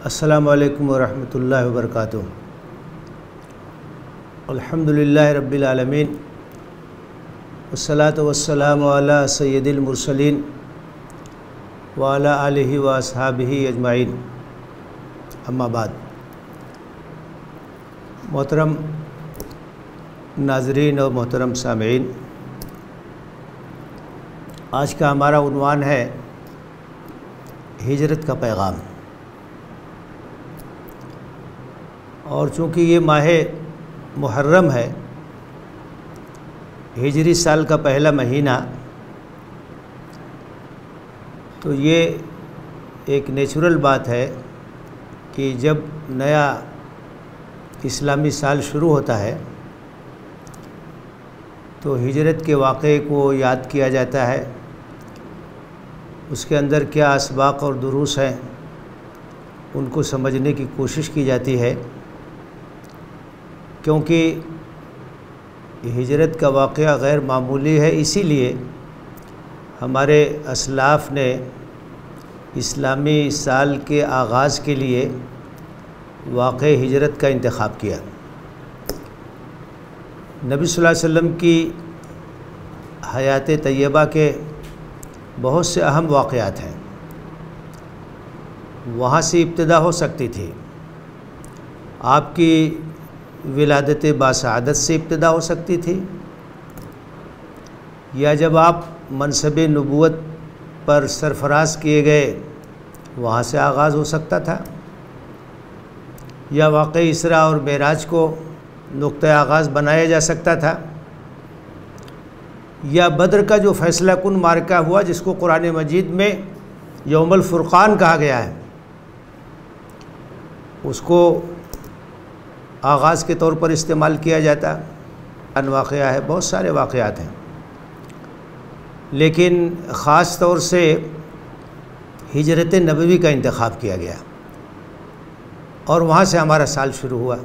السلام علیکم ورحمۃ اللہ وبرکاتہ۔ الحمدللہ رب العالمین والصلاة والسلام علی سید المرسلین وعلی آلہ واصحابہ اجمعین، اما بعد۔ محترم ناظرین اور محترم سامعین، آج کا ہمارا عنوان ہے ہجرت کا پیغام، اور چونکہ یہ ماہ محرم ہے، ہجری سال کا پہلا مہینہ، تو یہ ایک نیچرل بات ہے کہ جب نیا اسلامی سال شروع ہوتا ہے تو ہجرت کے واقعے کو یاد کیا جاتا ہے، اس کے اندر کیا اسباق اور دروس ہیں ان کو سمجھنے کی کوشش کی جاتی ہے، کیونکہ ہجرت کا واقعہ غیر معمولی ہے۔ اسی لیے ہمارے اسلاف نے اسلامی سال کے آغاز کے لیے واقع ہجرت کا انتخاب کیا۔ نبی صلی اللہ علیہ وسلم کی حیات طیبہ کے بہت سے اہم واقعات ہیں، وہاں سے ابتدا ہو سکتی تھی۔ آپ کی ولادت باسعادت سے ابتدا ہو سکتی تھی، یا جب آپ منصب نبوت پر سرفراز کیے گئے وہاں سے آغاز ہو سکتا تھا، یا واقع اسراء اور معراج کو نقطہ آغاز بنایا جا سکتا تھا، یا بدر کا جو فیصلہ کن معرکہ ہوا جس کو قرآن مجید میں یوم الفرقان کہا گیا ہے، اس کو آغاز کے طور پر استعمال کیا جاتا۔ ان واقعہ ہے، بہت سارے واقعات ہیں، لیکن خاص طور سے ہجرت نبوی کا انتخاب کیا گیا، اور وہاں سے ہمارا سال شروع ہوا۔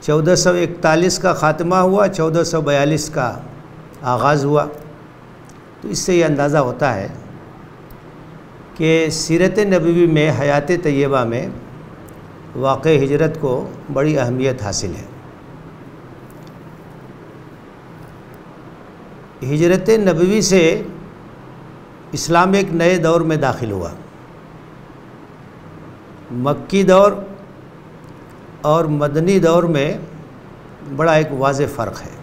1441 کا خاتمہ ہوا، 1442 کا آغاز ہوا۔ تو اس سے یہ اندازہ ہوتا ہے کہ سیرت نبوی میں، حیات طیبہ میں واقع ہجرت کو بڑی اہمیت حاصل ہے۔ ہجرت نبوی سے اسلام ایک نئے دور میں داخل ہوا۔ مکی دور اور مدنی دور میں بڑا ایک واضح فرق ہے۔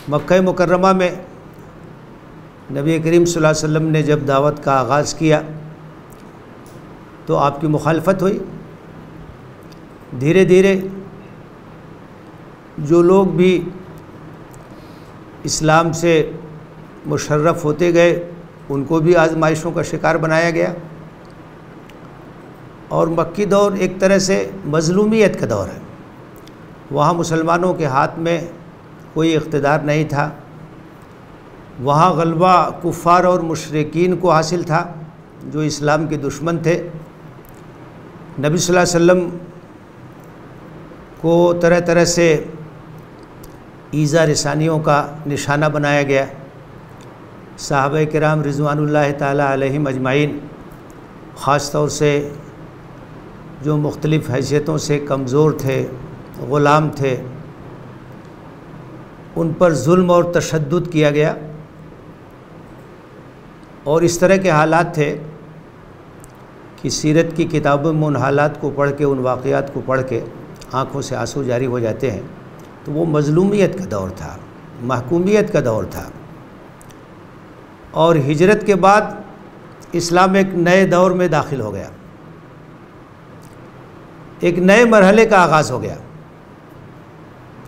مکہ مکرمہ میں نبی کریم صلی اللہ علیہ وسلم نے جب دعوت کا آغاز کیا تو آپ کی مخالفت ہوئی۔ دھیرے دھیرے جو لوگ بھی اسلام سے مشرف ہوتے گئے ان کو بھی آزمائشوں کا شکار بنایا گیا، اور مکی دور ایک طرح سے مظلومیت کا دور ہے۔ وہاں مسلمانوں کے ہاتھ میں کوئی اقتدار نہیں تھا، وہاں غلبہ کفار اور مشرکین کو حاصل تھا جو اسلام کے دشمن تھے۔ نبی صلی اللہ علیہ وسلم کو طرح طرح سے ایذا رسانیوں کا نشانہ بنایا گیا۔ صحابہ کرام رضوان اللہ تعالی علیہم اجمعین، خاص طور سے جو مختلف حیثیتوں سے کمزور تھے، غلام تھے، ان پر ظلم اور تشدد کیا گیا، اور اس طرح کے حالات تھے کہ سیرت کی کتابوں میں ان حالات کو پڑھ کے، ان واقعات کو پڑھ کے آنکھوں سے آنسو جاری ہو جاتے ہیں۔ تو وہ مظلومیت کا دور تھا، محکومیت کا دور تھا، اور ہجرت کے بعد اسلام ایک نئے دور میں داخل ہو گیا، ایک نئے مرحلے کا آغاز ہو گیا،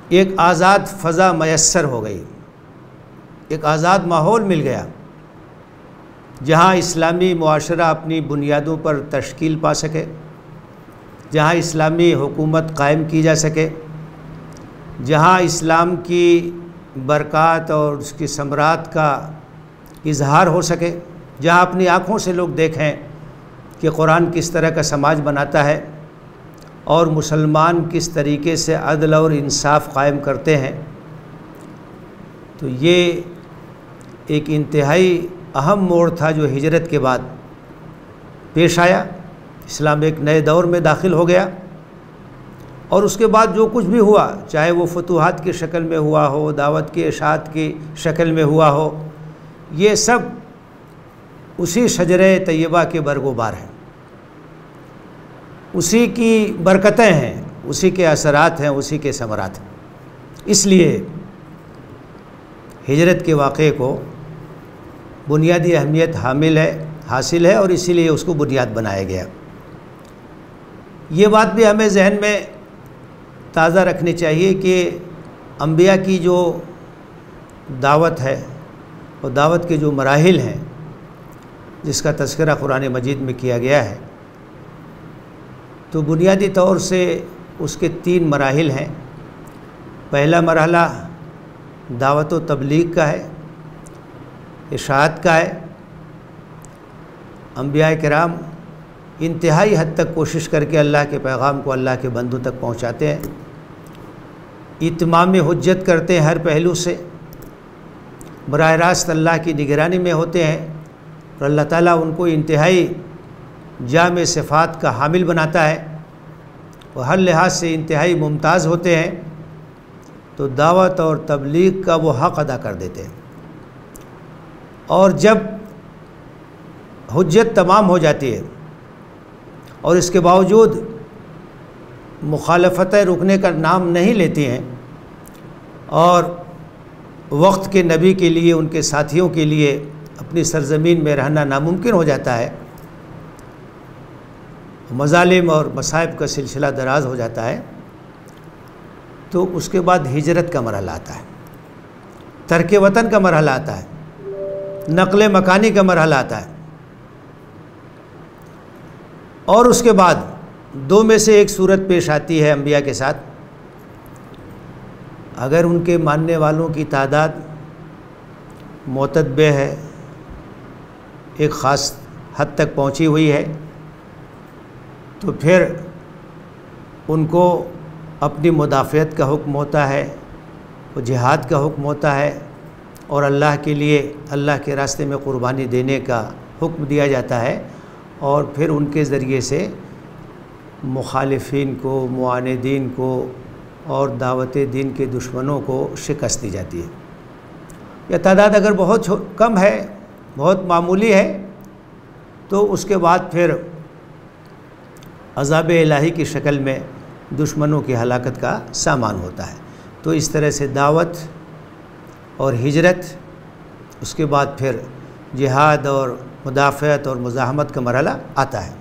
ایک آزاد فضا میسر ہو گئی، ایک آزاد ماحول مل گیا جہاں اسلامی معاشرہ اپنی بنیادوں پر تشکیل پا سکے، جہاں اسلامی حکومت قائم کی جا سکے، جہاں اسلام کی برکات اور اس کی ثمرات کا اظہار ہو سکے، جہاں اپنی آنکھوں سے لوگ دیکھیں کہ قرآن کس طرح کا سماج بناتا ہے اور مسلمان کس طریقے سے عدل اور انصاف قائم کرتے ہیں۔ تو یہ ایک انتہائی اہم موڑ تھا جو ہجرت کے بعد پیش آیا، اسلام ایک نئے دور میں داخل ہو گیا، اور اس کے بعد جو کچھ بھی ہوا، چاہے وہ فتوحات کی شکل میں ہوا ہو، دعوت کی اشاعت کی شکل میں ہوا ہو، یہ سب اسی شجرہ طیبہ کے برگ و بار ہیں، اسی کی برکتیں ہیں، اسی کے اثرات ہیں، اسی کے ثمرات ہیں۔ اس لیے ہجرت کے واقعے کو بنیادی اہمیت حاصل ہے، اور اسی لیے اس کو بنیاد بنایا گیا۔ یہ بات بھی ہمیں ذہن میں تازہ رکھنی چاہیے کہ انبیاء کی جو دعوت ہے اور دعوت کے جو مراحل ہیں جس کا تذکرہ قرآن مجید میں کیا گیا ہے، تو بنیادی طور سے اس کے 3 مراحل ہیں۔ پہلا مرحلہ دعوت و تبلیغ کا ہے، اشاعت کا ہے۔ انبیاء کرام انتہائی حد تک کوشش کر کے اللہ کے پیغام کو اللہ کے بندوں تک پہنچاتے ہیں، اتمام حجت کرتے ہیں ہر پہلو سے، براہ راست اللہ کی نگرانی میں ہوتے ہیں، اور اللہ تعالیٰ ان کو انتہائی جامع صفات کا حامل بناتا ہے، اور ہر لحاظ سے انتہائی ممتاز ہوتے ہیں، تو دعوت اور تبلیغ کا وہ حق ادا کر دیتے ہیں۔ اور جب حجت تمام ہو جاتی ہے اور اس کے باوجود مخالفتیں رکنے کا نام نہیں لیتی ہیں، اور وقت کے نبی کے لیے، ان کے ساتھیوں کے لیے اپنی سرزمین میں رہنا ناممکن ہو جاتا ہے، مظالم اور مصائب کا سلسلہ دراز ہو جاتا ہے، تو اس کے بعد ہجرت کا مرحلہ آتا ہے، ترک وطن کا مرحلہ آتا ہے، نقل مکانی کا مرحلہ آتا ہے، اور اس کے بعد 2 میں سے ایک صورت پیش آتی ہے انبیاء کے ساتھ۔ اگر ان کے ماننے والوں کی تعداد معتدبہ ہے، ایک خاص حد تک پہنچی ہوئی ہے، تو پھر ان کو اپنی مدافعت کا حکم ہوتا ہے، وہ جہاد کا حکم ہوتا ہے، اور اللہ کے لیے، اللہ کے راستے میں قربانی دینے کا حکم دیا جاتا ہے، اور پھر ان کے ذریعے سے مخالفین کو، معاندین کو اور دعوت دین کے دشمنوں کو شکست دی جاتی ہے۔ یہ تعداد اگر بہت کم ہے، بہت معمولی ہے، تو اس کے بعد پھر عذاب الہی کی شکل میں دشمنوں کی ہلاکت کا سامان ہوتا ہے۔ تو اس طرح سے دعوت اور ہجرت، اس کے بعد پھر جہاد اور مدافعت اور مزاحمت کا مرحلہ آتا ہے۔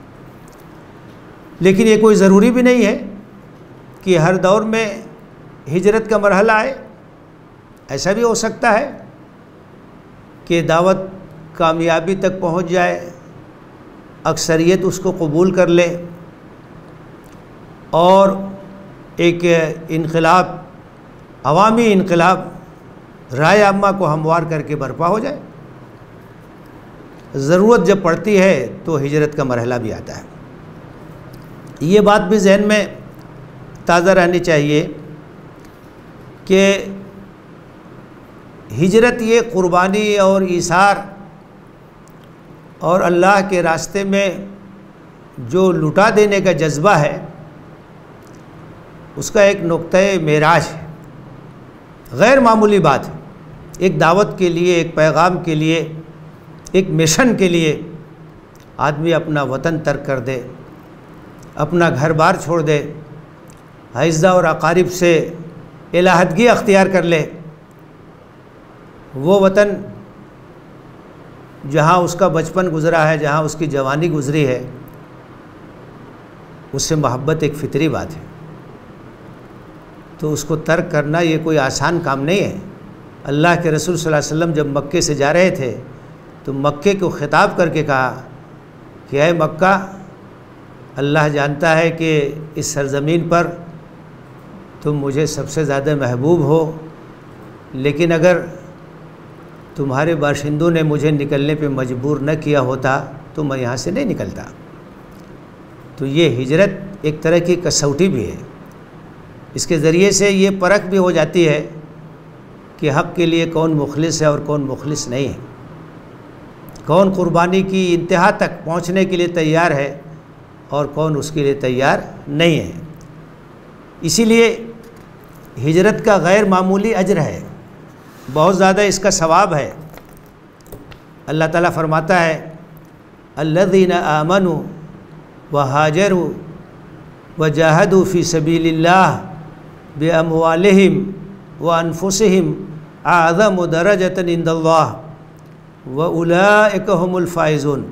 لیکن یہ کوئی ضروری بھی نہیں ہے کہ ہر دور میں ہجرت کا مرحلہ آئے۔ ایسا بھی ہو سکتا ہے کہ دعوت کامیابی تک پہنچ جائے، اکثریت اس کو قبول کر لے، اور ایک انقلاب، عوامی انقلاب، رائے عامہ کو ہموار کر کے برپا ہو جائے۔ ضرورت جب پڑتی ہے تو ہجرت کا مرحلہ بھی آتا ہے۔ یہ بات بھی ذہن میں تازہ رہنی چاہیے کہ ہجرت یہ قربانی اور ایثار اور اللہ کے راستے میں جو لٹا دینے کا جذبہ ہے، اس کا ایک نقطۂ معراج ہے، غیر معمولی بات ہے۔ ایک دعوت کے لیے، ایک پیغام کے لیے، ایک مشن کے لیے آدمی اپنا وطن ترک کر دے، اپنا گھر بار چھوڑ دے، اعزاء اور اقارب سے علیحدگی اختیار کر لے، وہ وطن جہاں اس کا بچپن گزرا ہے، جہاں اس کی جوانی گزری ہے، اس سے محبت ایک فطری بات ہے، تو اس کو ترک کرنا یہ کوئی آسان کام نہیں ہے۔ اللہ کے رسول صلی اللہ علیہ وسلم جب مکے سے جا رہے تھے تو مکے کو خطاب کر کے کہا کہ اے مکہ، اللہ جانتا ہے کہ اس سرزمین پر تم مجھے سب سے زیادہ محبوب ہو، لیکن اگر تمہارے باشندوں نے مجھے نکلنے پہ مجبور نہ کیا ہوتا تو میں یہاں سے نہیں نکلتا۔ تو یہ ہجرت ایک طرح کی کسوٹی بھی ہے، اس کے ذریعے سے یہ پرکھ بھی ہو جاتی ہے کہ حق کے لیے کون مخلص ہے اور کون مخلص نہیں ہے، کون قربانی کی انتہا تک پہنچنے کے لیے تیار ہے اور کون اس کے لیے تیار نہیں ہے۔ اسی لیے ہجرت کا غیر معمولی اجر ہے، بہت زیادہ اس کا ثواب ہے۔ اللہ تعالیٰ فرماتا ہے الذین آمنوا وہاجروا وجاہدوا فی سبیل اللہ باموالہم وانفسہم اعظم درجۃ عند اللہ وَأُولَئِكَ هُمُ الْفَائِزُونَ،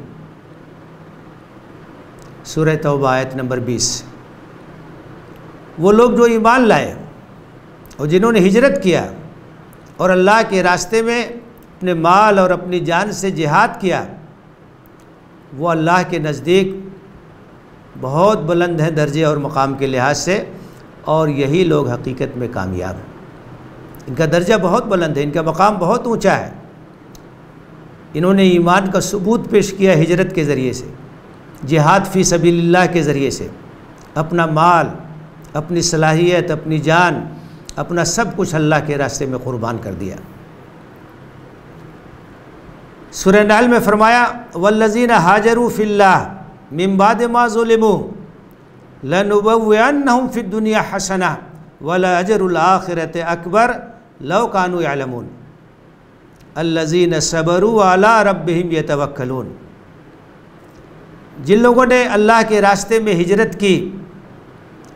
سورہ توبہ آیت نمبر 20۔ وہ لوگ جو ایمان لائے اور جنہوں نے ہجرت کیا اور اللہ کے راستے میں اپنے مال اور اپنی جان سے جہاد کیا، وہ اللہ کے نزدیک بہت بلند ہیں درجے اور مقام کے لحاظ سے، اور یہی لوگ حقیقت میں کامیاب ہیں۔ ان کا درجہ بہت بلند ہے، ان کا مقام بہت اونچا ہے۔ انہوں نے ایمان کا ثبوت پیش کیا ہجرت کے ذریعے سے، جہاد فی سبیل اللہ کے ذریعے سے، اپنا مال، اپنی صلاحیت، اپنی جان، اپنا سب کچھ اللہ کے راستے میں قربان کر دیا۔ سورہ نحل میں فرمایا والذین ہاجروا فی اللہ من بعد ما ظلموا لنبوئنہم فی الدنیا حسنہ ولأجر الآخرۃ اکبر لو کانوا یعلمون الذین صبروا علی ربہم یتوکلون۔ جن لوگوں نے اللہ کے راستے میں ہجرت کی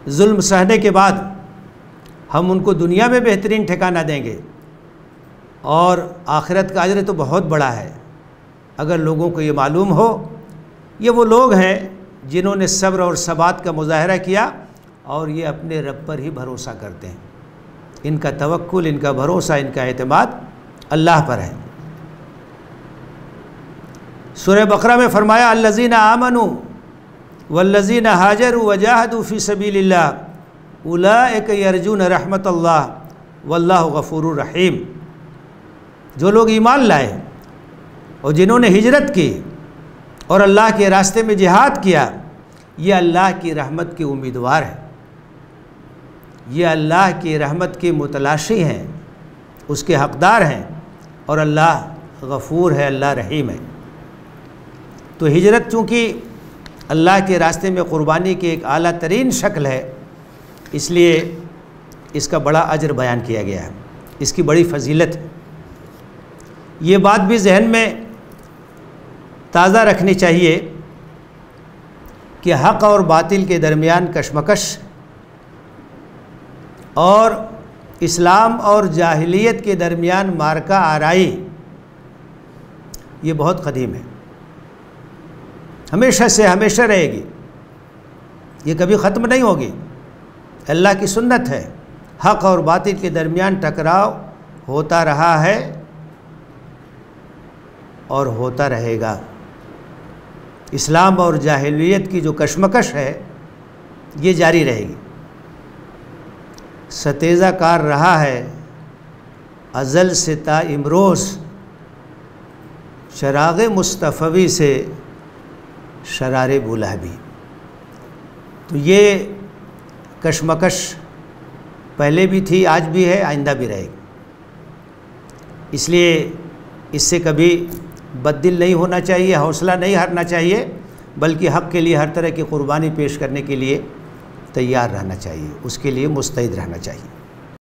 ظلم سہنے کے بعد، ہم ان کو دنیا میں بہترین ٹھکانہ دیں گے، اور آخرت کا اجر تو بہت بڑا ہے۔ اگر لوگوں کو یہ معلوم ہو، یہ وہ لوگ ہیں جنہوں نے صبر اور ثبات کا مظاہرہ کیا اور یہ اپنے رب پر ہی بھروسہ کرتے ہیں۔ ان کا توکل، ان کا بھروسہ، ان کا اعتماد اللہ پر ہے۔ سورہ بقرہ میں فرمایا الذین آمنوا والذین ہاجروا وجاہدوا فی سبیل اللہ اولئک یرجون رحمت اللہ واللہ غفور رحیم۔ جو لوگ ایمان لائے اور جنہوں نے ہجرت کی اور اللہ کے راستے میں جہاد کیا، یہ اللہ کی رحمت کے امیدوار ہیں، یہ اللہ کی رحمت کے متلاشی ہیں، اس کے حقدار ہیں، اور اللہ غفور ہے، اللہ رحیم ہے۔ تو ہجرت چونکہ اللہ کے راستے میں قربانی کی ایک اعلیٰ ترین شکل ہے، اس لیے اس کا بڑا اجر بیان کیا گیا ہے، اس کی بڑی فضیلت ہے۔ یہ بات بھی ذہن میں تازہ رکھنی چاہیے کہ حق اور باطل کے درمیان کشمکش اور اسلام اور جاہلیت کے درمیان معرکہ آرائی یہ بہت قدیم ہے، ہمیشہ سے ہمیشہ رہے گی، یہ کبھی ختم نہیں ہوگی۔ اللہ کی سنت ہے، حق اور باطل کے درمیان ٹکراؤ ہوتا رہا ہے اور ہوتا رہے گا۔ اسلام اور جاہلیت کی جو کشمکش ہے یہ جاری رہے گی، ستیزہ کار رہا ہے ازل سے تا امروز، چراغ مصطفی سے شرار بولہبی۔ تو یہ کشمکش پہلے بھی تھی، آج بھی ہے، آئندہ بھی رہے گی۔ اس لیے اس سے کبھی بد دل نہیں ہونا چاہیے، حوصلہ نہیں ہارنا چاہیے، بلکہ حق کے لیے ہر طرح کی قربانی پیش کرنے کے لیے تیار رہنا چاہیے، اس کے لیے مستعد رہنا چاہیے۔